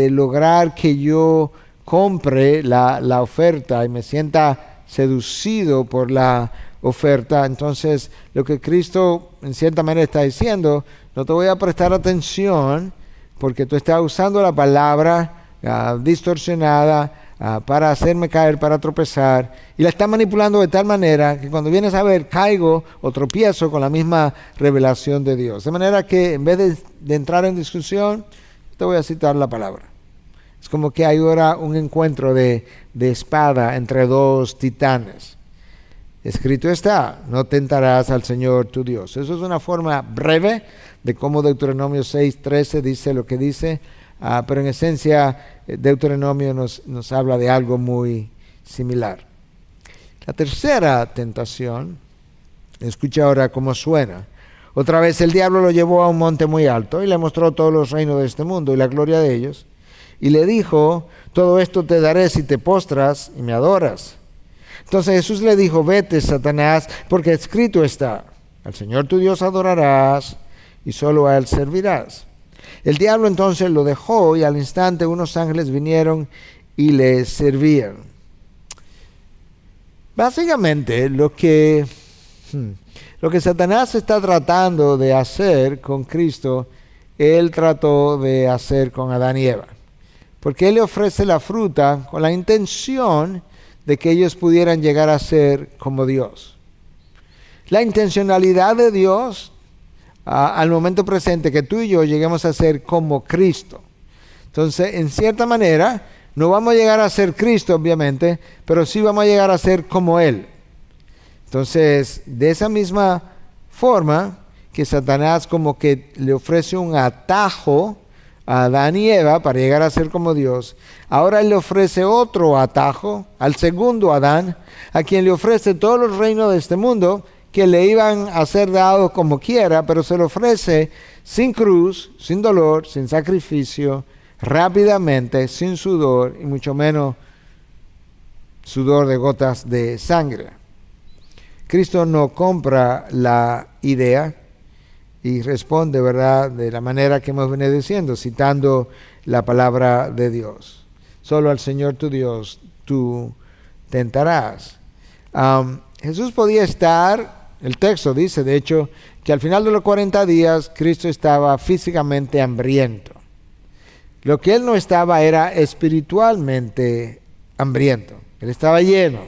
[SPEAKER 1] lograr que yo compre la oferta y me sienta seducido por la oferta. Entonces, lo que Cristo en cierta manera está diciendo: no te voy a prestar atención porque tú estás usando la palabra distorsionada para hacerme caer, para tropezar, y la está manipulando de tal manera que cuando vienes a ver, caigo o tropiezo con la misma revelación de Dios. De manera que en vez de entrar en discusión, te voy a citar la palabra. Es como que hay ahora un encuentro de espada entre dos titanes. Escrito está: no tentarás al Señor tu Dios. Eso es una forma breve de cómo Deuteronomio 6:13 dice lo que dice, pero en esencia Deuteronomio nos habla de algo muy similar. La tercera tentación, escucha ahora cómo suena. Otra vez el diablo lo llevó a un monte muy alto y le mostró todos los reinos de este mundo y la gloria de ellos, y le dijo: todo esto te daré si te postras y me adoras. Entonces Jesús le dijo: vete, Satanás, porque escrito está: al Señor tu Dios adorarás y solo a Él servirás. El diablo entonces lo dejó, y al instante unos ángeles vinieron y le servían. Básicamente lo que Satanás está tratando de hacer con Cristo, él trató de hacer con Adán y Eva. Porque él le ofrece la fruta con la intención de que ellos pudieran llegar a ser como Dios. La intencionalidad de Dios al momento presente, que tú y yo lleguemos a ser como Cristo. Entonces, en cierta manera, no vamos a llegar a ser Cristo, obviamente, pero sí vamos a llegar a ser como Él. Entonces, de esa misma forma que Satanás como que le ofrece un atajo a Adán y Eva para llegar a ser como Dios, ahora Él le ofrece otro atajo al segundo Adán, a quien le ofrece todos los reinos de este mundo, que le iban a ser dados como quiera, pero se lo ofrece sin cruz, sin dolor, sin sacrificio, rápidamente, sin sudor, y mucho menos sudor de gotas de sangre. Cristo no compra la idea y responde, ¿verdad?, de la manera que hemos venido diciendo, citando la palabra de Dios. Solo al Señor tu Dios tú tentarás. Jesús podía estar, el texto dice, de hecho, que al final de los 40 días Cristo estaba físicamente hambriento. Lo que él no estaba era espiritualmente hambriento. Él estaba lleno.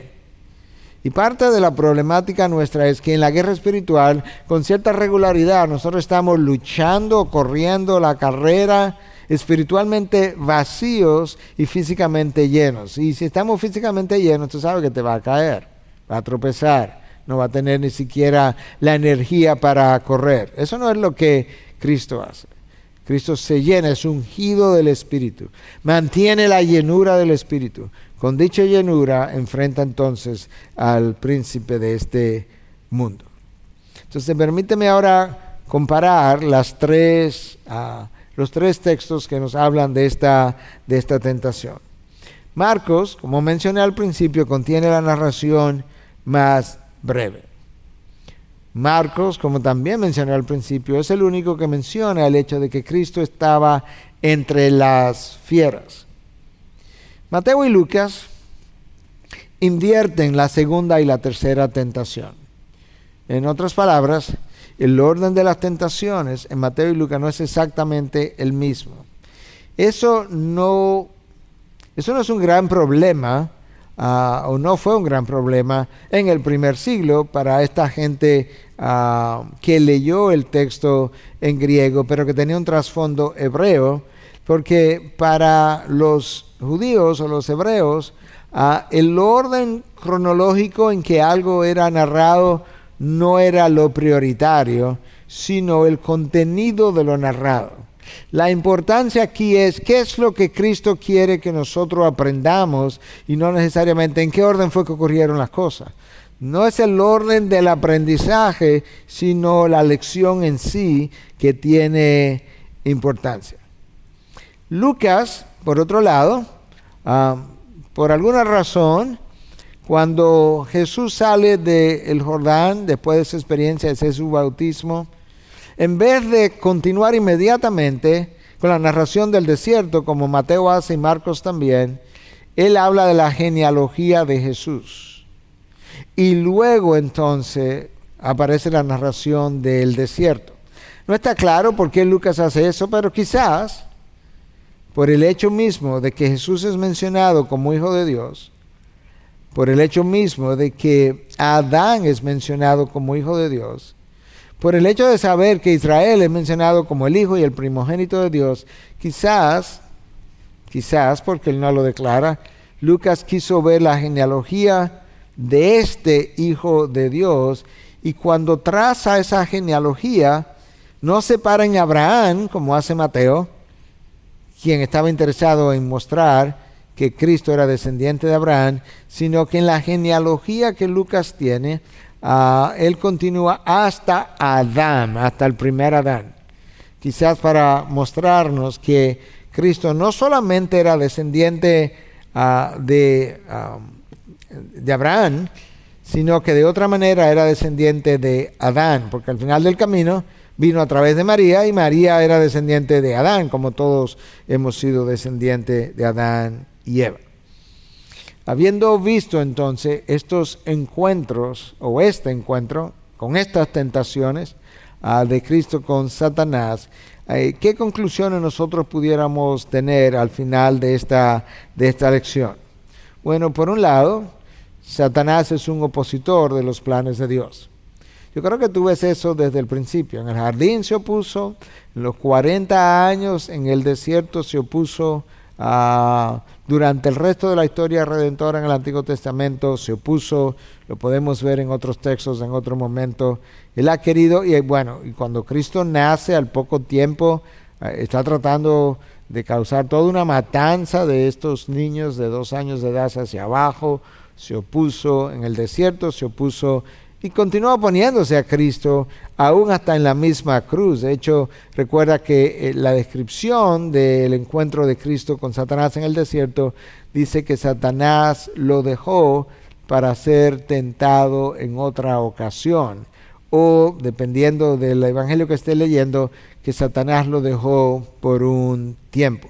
[SPEAKER 1] Y parte de la problemática nuestra es que en la guerra espiritual, con cierta regularidad, nosotros estamos luchando, corriendo la carrera, espiritualmente vacíos y físicamente llenos. Y si estamos físicamente llenos, tú sabes que te va a caer, va a tropezar, no va a tener ni siquiera la energía para correr. Eso no es lo que Cristo hace. Cristo se llena, es ungido del Espíritu, mantiene la llenura del Espíritu. Con dicha llenura enfrenta entonces al príncipe de este mundo. Entonces permíteme ahora comparar los tres textos que nos hablan de esta tentación. Marcos, como mencioné al principio, contiene la narración más breve. Marcos, como también mencioné al principio, es el único que menciona el hecho de que Cristo estaba entre las fieras. Mateo y Lucas invierten la segunda y la tercera tentación. En otras palabras, el orden de las tentaciones en Mateo y Lucas no es exactamente el mismo. Eso no es un gran problema, o no fue un gran problema en el primer siglo para esta gente que leyó el texto en griego, pero que tenía un trasfondo hebreo, porque para los judíos o los hebreos, el orden cronológico en que algo era narrado no era lo prioritario, sino el contenido de lo narrado. La importancia aquí es qué es lo que Cristo quiere que nosotros aprendamos y no necesariamente en qué orden fue que ocurrieron las cosas. No es el orden del aprendizaje, sino la lección en sí que tiene importancia. Lucas, por otro lado, por alguna razón, cuando Jesús sale del Jordán, después de esa experiencia de su bautismo, en vez de continuar inmediatamente con la narración del desierto, como Mateo hace y Marcos también, él habla de la genealogía de Jesús. Y luego entonces aparece la narración del desierto. No está claro por qué Lucas hace eso, pero quizás por el hecho mismo de que Jesús es mencionado como Hijo de Dios, por el hecho mismo de que Adán es mencionado como Hijo de Dios, por el hecho de saber que Israel es mencionado como el hijo y el primogénito de Dios, quizás, porque él no lo declara, Lucas quiso ver la genealogía de este Hijo de Dios, y cuando traza esa genealogía, no se para en Abraham, como hace Mateo, quien estaba interesado en mostrar que Cristo era descendiente de Abraham, sino que en la genealogía que Lucas tiene, él continúa hasta Adán, hasta el primer Adán. Quizás para mostrarnos que Cristo no solamente era descendiente de Abraham, sino que de otra manera era descendiente de Adán, porque al final del camino vino a través de María, y María era descendiente de Adán, como todos hemos sido descendientes de Adán y Eva. Habiendo visto entonces estos encuentros, o este encuentro, con estas tentaciones de Cristo con Satanás, ¿qué conclusiones nosotros pudiéramos tener al final de esta lección? Bueno, por un lado, Satanás es un opositor de los planes de Dios. Yo creo que tú ves eso desde el principio. En el jardín se opuso, en los 40 años en el desierto se opuso, durante el resto de la historia redentora en el Antiguo Testamento se opuso, lo podemos ver en otros textos en otro momento. Él ha querido, y cuando Cristo nace al poco tiempo, está tratando de causar toda una matanza de estos niños de 2 años de edad hacia abajo. Se opuso en el desierto, se opuso y continúa oponiéndose a Cristo, aún hasta en la misma cruz. De hecho, recuerda que la descripción del encuentro de Cristo con Satanás en el desierto dice que Satanás lo dejó para ser tentado en otra ocasión. O, dependiendo del evangelio que esté leyendo, que Satanás lo dejó por un tiempo.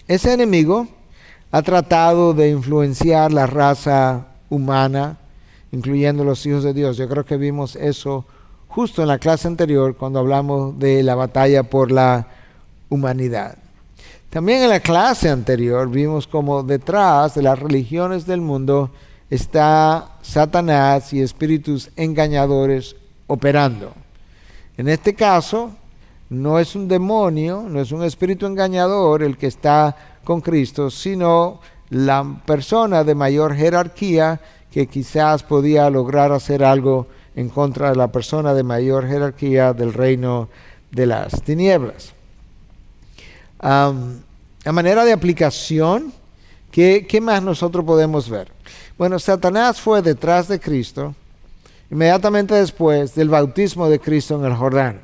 [SPEAKER 1] Ese enemigo ha tratado de influenciar la raza humana, incluyendo los hijos de Dios. Yo creo que vimos eso justo en la clase anterior cuando hablamos de la batalla por la humanidad. También en la clase anterior vimos cómo detrás de las religiones del mundo está Satanás y espíritus engañadores operando. En este caso, no es un demonio, no es un espíritu engañador el que está con Cristo, sino la persona de mayor jerarquía que quizás podía lograr hacer algo en contra de la persona de mayor jerarquía del reino de las tinieblas. A manera de aplicación, ¿qué más nosotros podemos ver? Bueno, Satanás fue detrás de Cristo inmediatamente después del bautismo de Cristo en el Jordán,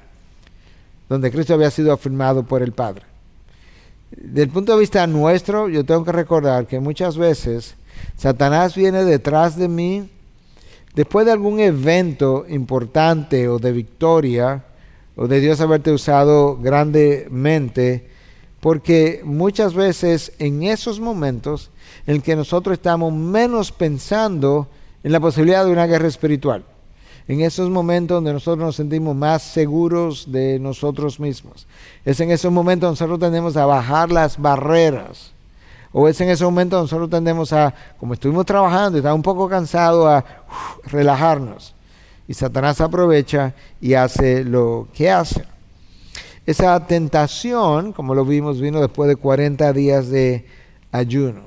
[SPEAKER 1] donde Cristo había sido afirmado por el Padre. Desde el punto de vista nuestro, yo tengo que recordar que muchas veces Satanás viene detrás de mí después de algún evento importante o de victoria, o de Dios haberte usado grandemente, porque muchas veces en esos momentos en que nosotros estamos menos pensando en la posibilidad de una guerra espiritual, en esos momentos donde nosotros nos sentimos más seguros de nosotros mismos, es en esos momentos donde nosotros tendemos a bajar las barreras, o es en esos momentos donde nosotros tendemos a, como estuvimos trabajando y estamos un poco cansados, a relajarnos. Y Satanás aprovecha y hace lo que hace. Esa tentación, como lo vimos, vino después de 40 días de ayuno.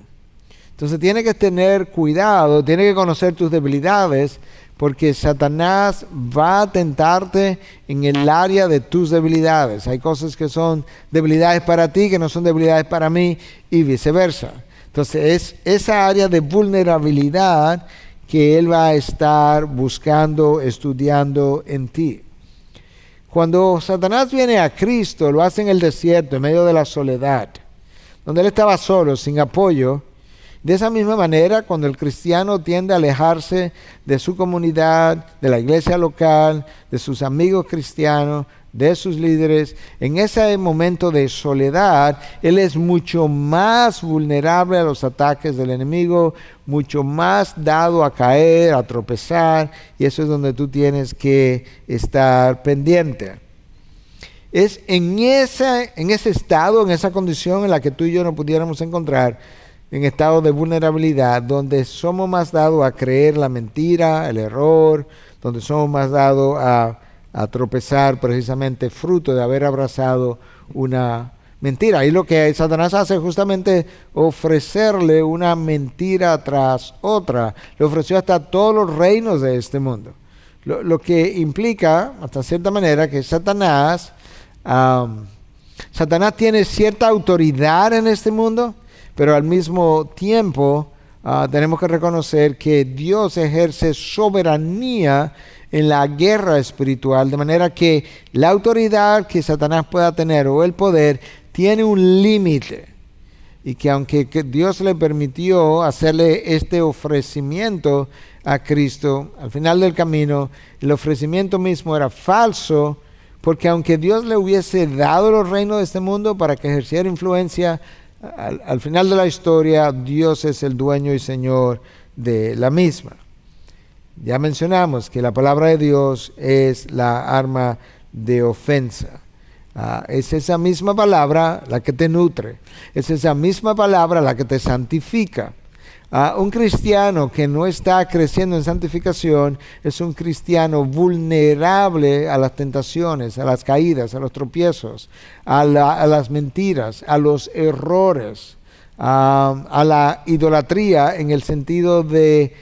[SPEAKER 1] Entonces tiene que tener cuidado, tiene que conocer tus debilidades, porque Satanás va a tentarte en el área de tus debilidades. Hay cosas que son debilidades para ti, que no son debilidades para mí, y viceversa. Entonces es esa área de vulnerabilidad que él va a estar buscando, estudiando en ti. Cuando Satanás viene a Cristo, lo hace en el desierto, en medio de la soledad, donde él estaba solo, sin apoyo. De esa misma manera, cuando el cristiano tiende a alejarse de su comunidad, de la iglesia local, de sus amigos cristianos, de sus líderes, en ese momento de soledad, él es mucho más vulnerable a los ataques del enemigo, mucho más dado a caer, a tropezar, y eso es donde tú tienes que estar pendiente. Es en ese estado, en esa condición en la que tú y yo no pudiéramos encontrar, en estado de vulnerabilidad, donde somos más dados a creer la mentira, el error, donde somos más dados a tropezar precisamente fruto de haber abrazado una mentira. Y lo que Satanás hace es justamente ofrecerle una mentira tras otra. Le ofreció hasta todos los reinos de este mundo. Lo que implica, hasta cierta manera, que Satanás tiene cierta autoridad en este mundo, pero al mismo tiempo tenemos que reconocer que Dios ejerce soberanía en la guerra espiritual, de manera que la autoridad que Satanás pueda tener o el poder tiene un límite, y que aunque Dios le permitió hacerle este ofrecimiento a Cristo, al final del camino el ofrecimiento mismo era falso, porque aunque Dios le hubiese dado los reinos de este mundo para que ejerciera influencia, al final de la historia, Dios es el dueño y Señor de la misma. Ya mencionamos que la palabra de Dios es la arma de ofensa. Es esa misma palabra la que te nutre. Es esa misma palabra la que te santifica. Un cristiano que no está creciendo en santificación es un cristiano vulnerable a las tentaciones, a las caídas, a los tropiezos, a las mentiras, a los errores, a la idolatría, en el sentido de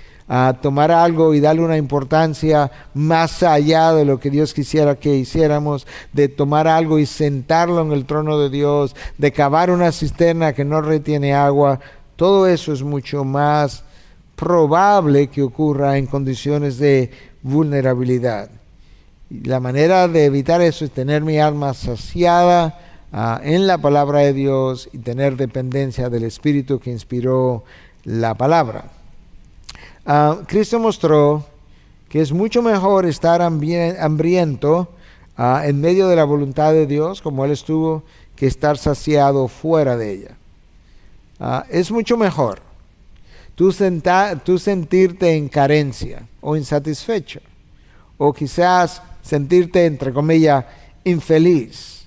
[SPEAKER 1] tomar algo y darle una importancia más allá de lo que Dios quisiera que hiciéramos, de tomar algo y sentarlo en el trono de Dios, de cavar una cisterna que no retiene agua. Todo eso es mucho más probable que ocurra en condiciones de vulnerabilidad. Y la manera de evitar eso es tener mi alma saciada en la palabra de Dios y tener dependencia del Espíritu que inspiró la palabra. Cristo mostró que es mucho mejor estar hambriento en medio de la voluntad de Dios, como Él estuvo, que estar saciado fuera de ella. Es mucho mejor tú sentirte en carencia o insatisfecho, o quizás sentirte, entre comillas, infeliz,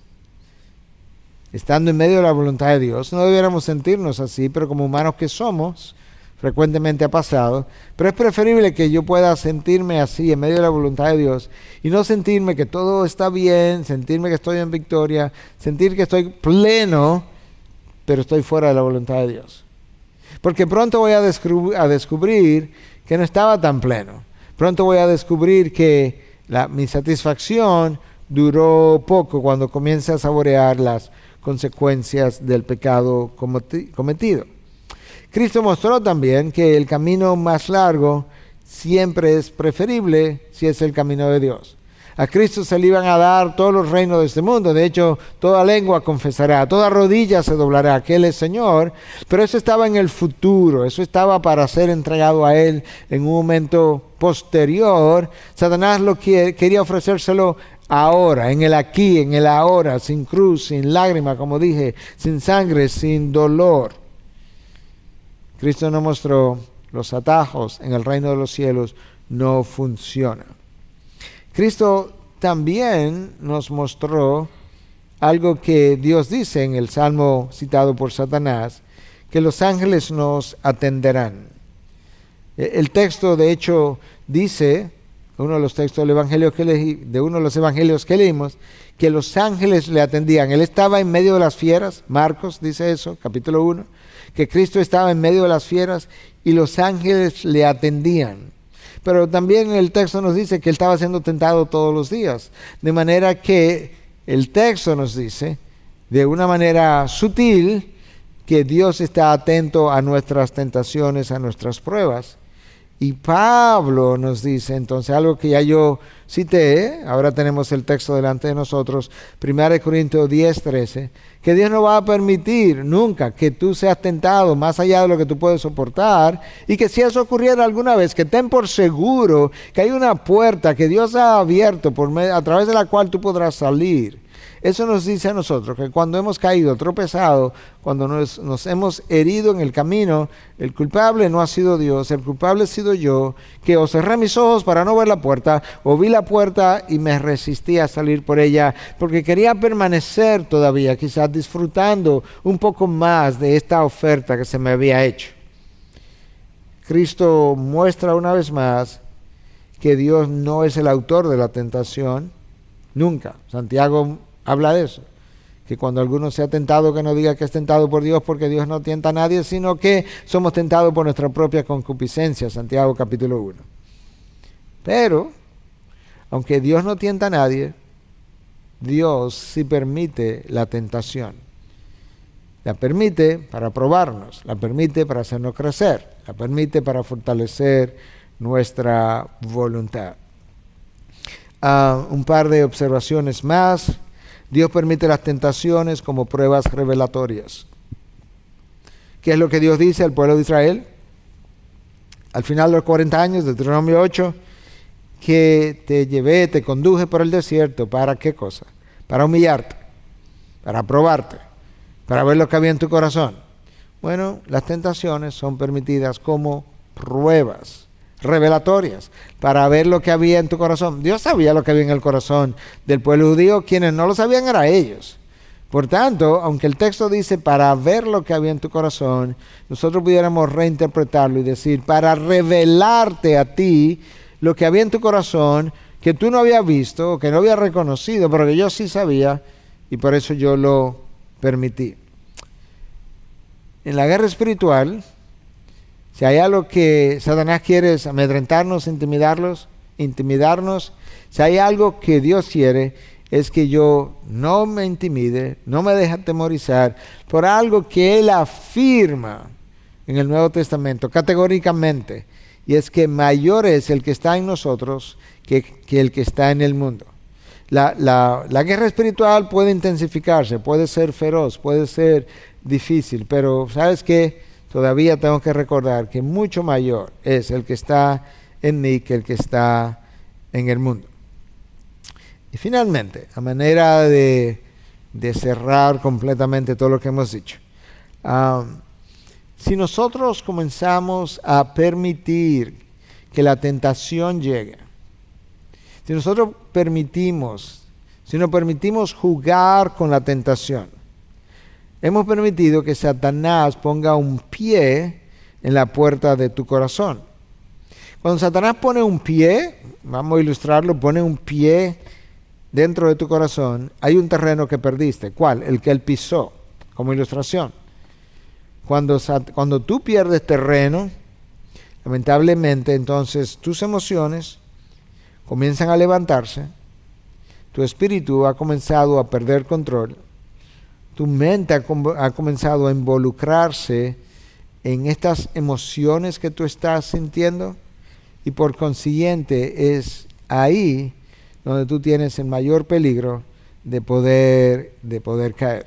[SPEAKER 1] estando en medio de la voluntad de Dios. No debiéramos sentirnos así, pero como humanos que somos, frecuentemente ha pasado, pero es preferible que yo pueda sentirme así en medio de la voluntad de Dios y no sentirme que todo está bien, sentirme que estoy en victoria, sentir que estoy pleno, pero estoy fuera de la voluntad de Dios. Porque pronto voy a descubrir que no estaba tan pleno. Pronto voy a descubrir que mi satisfacción duró poco cuando comience a saborear las consecuencias del pecado cometido. Cristo mostró también que el camino más largo siempre es preferible si es el camino de Dios. A Cristo se le iban a dar todos los reinos de este mundo. De hecho, toda lengua confesará, toda rodilla se doblará que Él es Señor. Pero eso estaba en el futuro, eso estaba para ser entregado a Él en un momento posterior. Satanás quería ofrecérselo ahora, en el aquí, en el ahora, sin cruz, sin lágrima, como dije, sin sangre, sin dolor. Cristo nos mostró los atajos en el reino de los cielos no funcionan. Cristo también nos mostró algo que Dios dice en el Salmo citado por Satanás, que los ángeles nos atenderán. El texto, de hecho, dice, uno de los textos del evangelio de uno de los evangelios que leímos, que los ángeles le atendían. Él estaba en medio de las fieras, Marcos dice eso, capítulo 1, que Cristo estaba en medio de las fieras y los ángeles le atendían. Pero también el texto nos dice que Él estaba siendo tentado todos los días. De manera que el texto nos dice, de una manera sutil, que Dios está atento a nuestras tentaciones, a nuestras pruebas. Y Pablo nos dice entonces algo que ya yo cité, ahora tenemos el texto delante de nosotros, 1 Corintios 10:13, que Dios no va a permitir nunca que tú seas tentado más allá de lo que tú puedes soportar, y que si eso ocurriera alguna vez, que ten por seguro que hay una puerta que Dios ha abierto a través de la cual tú podrás salir. Eso nos dice a nosotros que cuando hemos caído, tropezado, cuando nos hemos herido en el camino, el culpable no ha sido Dios, el culpable he sido yo, que o cerré mis ojos para no ver la puerta, o vi la puerta y me resistí a salir por ella, porque quería permanecer todavía, quizás disfrutando un poco más de esta oferta que se me había hecho. Cristo muestra una vez más que Dios no es el autor de la tentación, nunca. Santiago habla de eso, que cuando alguno sea tentado, que no diga que es tentado por Dios, porque Dios no tienta a nadie, sino que somos tentados por nuestra propia concupiscencia, Santiago capítulo 1. Pero, aunque Dios no tienta a nadie, Dios sí permite la tentación. La permite para probarnos, la permite para hacernos crecer, la permite para fortalecer nuestra voluntad. Un par de observaciones más. Dios permite las tentaciones como pruebas revelatorias. ¿Qué es lo que Dios dice al pueblo de Israel? Al final de los 40 años, de Deuteronomio 8, que te conduje por el desierto. ¿Para qué cosa? Para humillarte, para probarte, para ver lo que había en tu corazón. Bueno, las tentaciones son permitidas como pruebas revelatorias, para ver lo que había en tu corazón. Dios sabía lo que había en el corazón del pueblo judío, quienes no lo sabían eran ellos. Por tanto, aunque el texto dice para ver lo que había en tu corazón, nosotros pudiéramos reinterpretarlo y decir para revelarte a ti lo que había en tu corazón, que tú no habías visto, que no habías reconocido, pero que yo sí sabía, y por eso yo lo permití. En la guerra espiritual, si hay algo que Satanás quiere es amedrentarnos, intimidarnos, si hay algo que Dios quiere es que yo no me intimide, no me deje atemorizar por algo que Él afirma en el Nuevo Testamento categóricamente, y es que mayor es el que está en nosotros que el que está en el mundo. La guerra espiritual puede intensificarse, puede ser feroz, puede ser difícil, pero ¿sabes qué? Todavía tengo que recordar que mucho mayor es el que está en mí que el que está en el mundo. Y finalmente, a manera de cerrar completamente todo lo que hemos dicho, si nosotros comenzamos a permitir que la tentación llegue, si nos permitimos jugar con la tentación, hemos permitido que Satanás ponga un pie en la puerta de tu corazón. Cuando Satanás pone un pie, vamos a ilustrarlo, pone un pie dentro de tu corazón, hay un terreno que perdiste. ¿Cuál? El que él pisó, como ilustración. Cuando tú pierdes terreno, lamentablemente entonces tus emociones comienzan a levantarse, tu espíritu ha comenzado a perder control, tu mente ha comenzado a involucrarse en estas emociones que tú estás sintiendo, y por consiguiente es ahí donde tú tienes el mayor peligro de poder caer.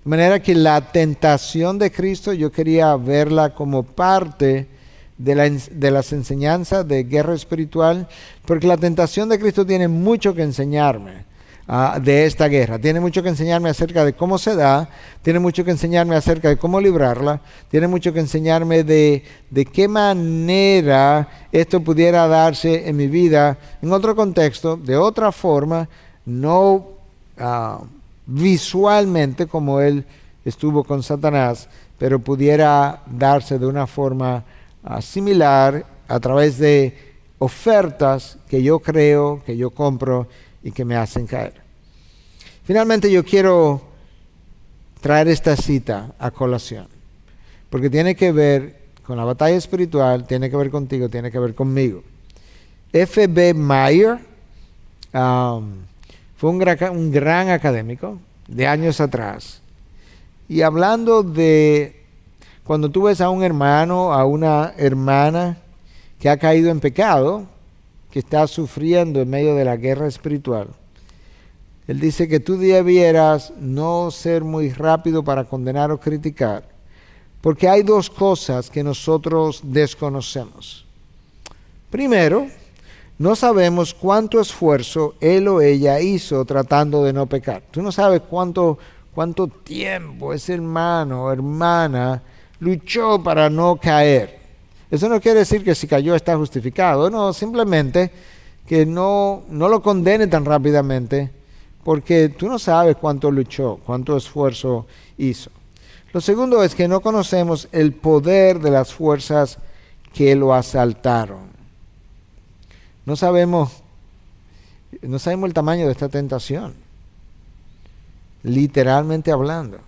[SPEAKER 1] De manera que la tentación de Cristo yo quería verla como parte de las enseñanzas de guerra espiritual, porque la tentación de Cristo tiene mucho que enseñarme de esta guerra. Tiene mucho que enseñarme acerca de cómo se da, tiene mucho que enseñarme acerca de cómo librarla, tiene mucho que enseñarme de qué manera esto pudiera darse en mi vida, en otro contexto, de otra forma, no visualmente como él estuvo con Satanás, pero pudiera darse de una forma similar a través de ofertas que yo creo, que yo compro y que me hacen caer. Finalmente yo quiero traer esta cita a colación, porque tiene que ver con la batalla espiritual, tiene que ver contigo, tiene que ver conmigo. F.B. Meyer fue un gran académico de años atrás, y hablando de cuando tú ves a un hermano, a una hermana que ha caído en pecado, que está sufriendo en medio de la guerra espiritual, él dice que tú debieras no ser muy rápido para condenar o criticar, porque hay dos cosas que nosotros desconocemos. Primero, no sabemos cuánto esfuerzo él o ella hizo tratando de no pecar. Tú no sabes cuánto tiempo ese hermano o hermana luchó para no caer. Eso no quiere decir que si cayó está justificado, no, simplemente que no lo condene tan rápidamente, porque tú no sabes cuánto luchó, cuánto esfuerzo hizo. Lo segundo es que no conocemos el poder de las fuerzas que lo asaltaron. No sabemos el tamaño de esta tentación, literalmente hablando.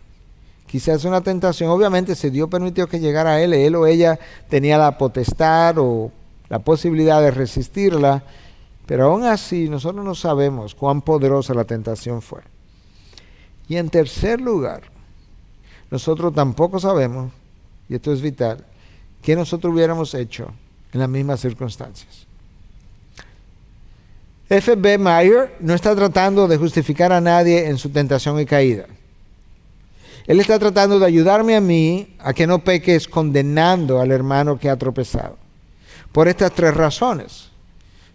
[SPEAKER 1] Quizás una tentación, obviamente se Dios permitió que llegara a él o ella tenía la potestad o la posibilidad de resistirla, pero aún así nosotros no sabemos cuán poderosa la tentación fue. Y en tercer lugar, nosotros tampoco sabemos, y esto es vital, qué nosotros hubiéramos hecho en las mismas circunstancias. F.B. Meyer no está tratando de justificar a nadie en su tentación y caída. Él está tratando de ayudarme a mí a que no peques condenando al hermano que ha tropezado. Por estas tres razones.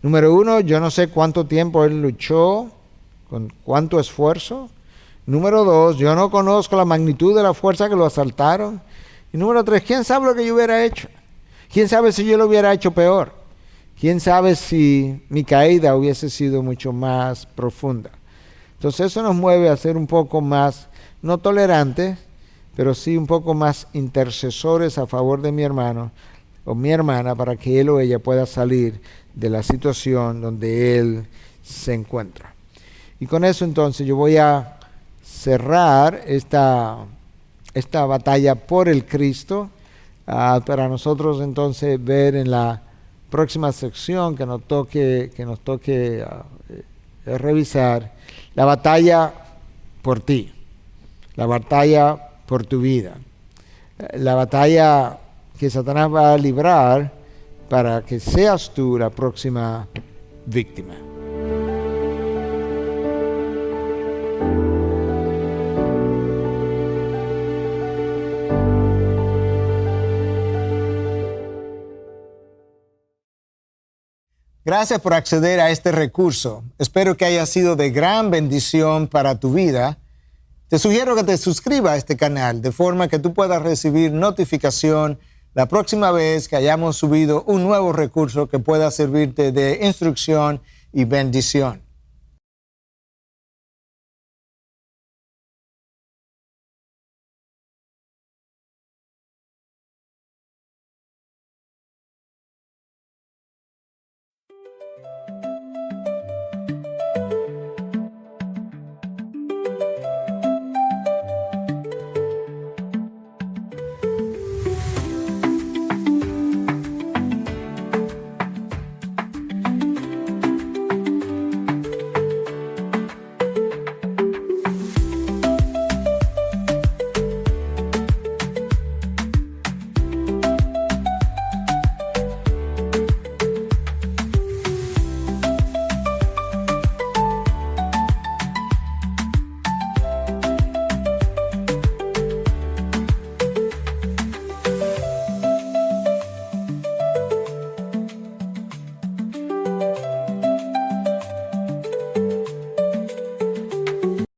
[SPEAKER 1] Número uno, yo no sé cuánto tiempo él luchó, con cuánto esfuerzo. Número dos, yo no conozco la magnitud de la fuerza que lo asaltaron. Y número tres, ¿quién sabe lo que yo hubiera hecho? ¿Quién sabe si yo lo hubiera hecho peor? ¿Quién sabe si mi caída hubiese sido mucho más profunda? Entonces eso nos mueve a ser un poco más, no tolerantes, pero sí un poco más intercesores a favor de mi hermano o mi hermana para que él o ella pueda salir de la situación donde él se encuentra. Y con eso entonces yo voy a cerrar esta batalla por el Cristo, para nosotros entonces ver en la próxima sección que nos toque revisar la batalla por ti, la batalla por tu vida, la batalla que Satanás va a librar para que seas tú la próxima víctima. Gracias por acceder a este recurso. Espero que haya sido de gran bendición para tu vida. Te sugiero que te suscribas a este canal de forma que tú puedas recibir notificación la próxima vez que hayamos subido un nuevo recurso que pueda servirte de instrucción y bendición.